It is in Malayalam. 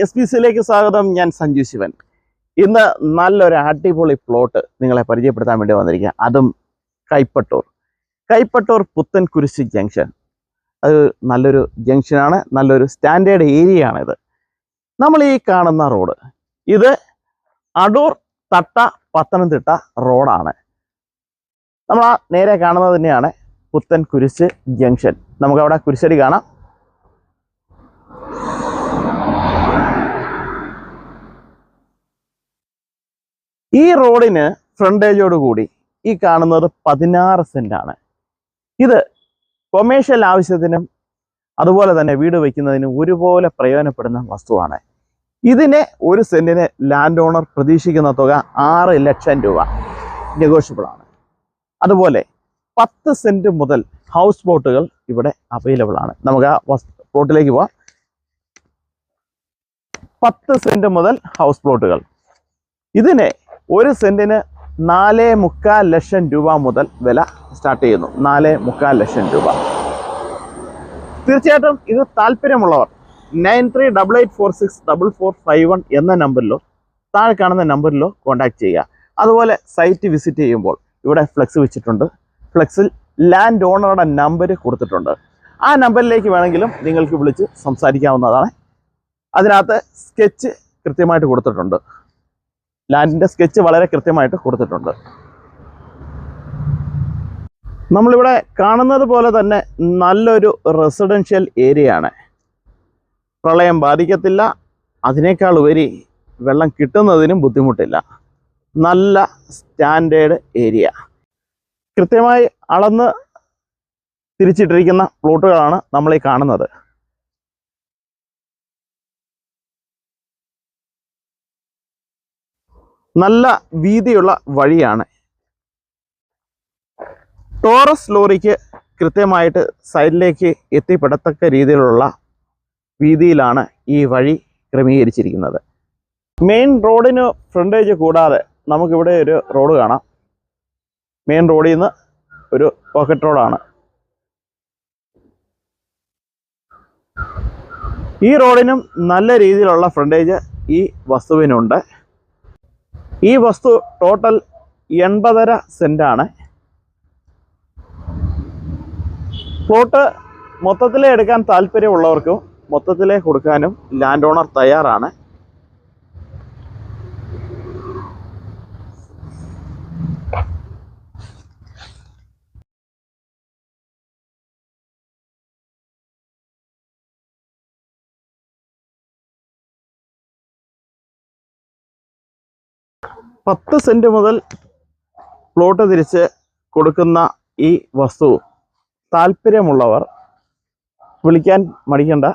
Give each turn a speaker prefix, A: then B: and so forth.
A: SPCയിലേക്ക് സ്വാഗതം. ഞാൻ സഞ്ജു ശിവൻ. ഇന്ന് നല്ലൊരു അടിപൊളി പ്ലോട്ട് നിങ്ങളെ പരിചയപ്പെടുത്താൻ വേണ്ടി വന്നിരിക്കുക. അതും കൈപ്പട്ടൂർ പുത്തൻകുരിശ് ജംഗ്ഷൻ. അത് നല്ലൊരു ജംഗ്ഷനാണ്, നല്ലൊരു സ്റ്റാൻഡേർഡ് ഏരിയ ആണിത്. നമ്മൾ ഈ കാണുന്ന റോഡ് ഇത് അടൂർ തട്ട പത്തനംതിട്ട റോഡാണ്. നമ്മൾ ആ നേരെ കാണുന്നത് തന്നെയാണ് പുത്തൻകുരിശ് ജംഗ്ഷൻ. നമുക്കവിടെ കുരിശടി കാണാം. ഈ റോഡിന് ഫ്രണ്ടേജോട് കൂടി ഈ കാണുന്നത് 16 സെന്റാണ്. ഇത് കൊമേഴ്ഷ്യൽ ആവശ്യത്തിനും അതുപോലെ തന്നെ വീട് വയ്ക്കുന്നതിനും ഒരുപോലെ പ്രയോജനപ്പെടുന്ന വസ്തുവാണ്. ഇതിനെ ഒരു സെന്റിന് ലാൻഡ് ഓണർ പ്രതീക്ഷിക്കുന്ന തുക 6 ലക്ഷം രൂപ, നെഗോഷ്യബിൾ ആണ്. അതുപോലെ 10 സെന്റ് മുതൽ ഹൗസ് പ്ലോട്ടുകൾ ഇവിടെ അവൈലബിൾ ആണ്. നമുക്ക് ആ പ്ലോട്ടിലേക്ക് പോവാം. 10 സെന്റ് മുതൽ ഹൗസ് പ്ലോട്ടുകൾ. ഇതിനെ ഒരു സെന്റിന് 4.25 ലക്ഷം രൂപ മുതൽ വില സ്റ്റാർട്ട് ചെയ്യുന്നു. 4.25 ലക്ഷം രൂപ. തീർച്ചയായിട്ടും ഇത് താല്പര്യമുള്ളവർ 9388464451 എന്ന നമ്പറിലോ താഴെ കാണുന്ന നമ്പറിലോ കോൺടാക്ട് ചെയ്യുക. അതുപോലെ സൈറ്റ് വിസിറ്റ് ചെയ്യുമ്പോൾ ഇവിടെ ഫ്ലെക്സ് വെച്ചിട്ടുണ്ട്. ഫ്ലെക്സിൽ ലാൻഡ് ഓണറുടെ നമ്പർ കൊടുത്തിട്ടുണ്ട്. ആ നമ്പറിലേക്ക് വേണമെങ്കിലും നിങ്ങൾക്ക് വിളിച്ച് സംസാരിക്കാവുന്നതാണ്. അതിനകത്ത് സ്കെച്ച് കൃത്യമായിട്ട് കൊടുത്തിട്ടുണ്ട്. ലാൻഡിൻ്റെ സ്കെച്ച് വളരെ കൃത്യമായിട്ട് കൊടുത്തിട്ടുണ്ട്. നമ്മളിവിടെ കാണുന്നത് പോലെ തന്നെ നല്ലൊരു റെസിഡൻഷ്യൽ ഏരിയ ആണ്. പ്രളയം ബാധിക്കത്തില്ല. അതിനേക്കാൾ ഉപരി വെള്ളം കിട്ടുന്നതിനും ബുദ്ധിമുട്ടില്ല. നല്ല സ്റ്റാൻഡേർഡ് ഏരിയ. കൃത്യമായി അളന്ന് തിരിച്ചിട്ടിരിക്കുന്ന പ്ലോട്ടുകളാണ് നമ്മളീ കാണുന്നത്. നല്ല വീതിയുള്ള വഴിയാണ്. ടോറസ് ലോറിക്ക് കൃത്യമായിട്ട് സൈഡിലേക്ക് എത്തിപ്പെടത്തക്ക രീതിയിലുള്ള വീതിയിലാണ് ഈ വഴി ക്രമീകരിച്ചിരിക്കുന്നത്. മെയിൻ റോഡിന് ഫ്രണ്ടേജ് കൂടാതെ നമുക്കിവിടെ ഒരു റോഡ് കാണാം. മെയിൻ റോഡിൽ നിന്ന് ഒരു പോക്കറ്റ് റോഡാണ്. ഈ റോഡിനും നല്ല രീതിയിലുള്ള ഫ്രണ്ടേജ് ഈ വസ്തുവിനുണ്ട്. ഈ വസ്തു ടോട്ടൽ 80.5 സെന്റാണ്. പ്ലോട്ട് മൊത്തത്തിലേ എടുക്കാൻ താല്പര്യമുള്ളവർക്കും മൊത്തത്തിലേ കൊടുക്കാനും ലാൻഡ് ഓണർ തയ്യാറാണ്. പത്ത് സെന്റ് മുതൽ പ്ലോട്ട് തിരിച്ച് കൊടുക്കുന്ന ഈ വസ്തു താല്പര്യമുള്ളവർ വിളിക്കാൻ മടിക്കണ്ട.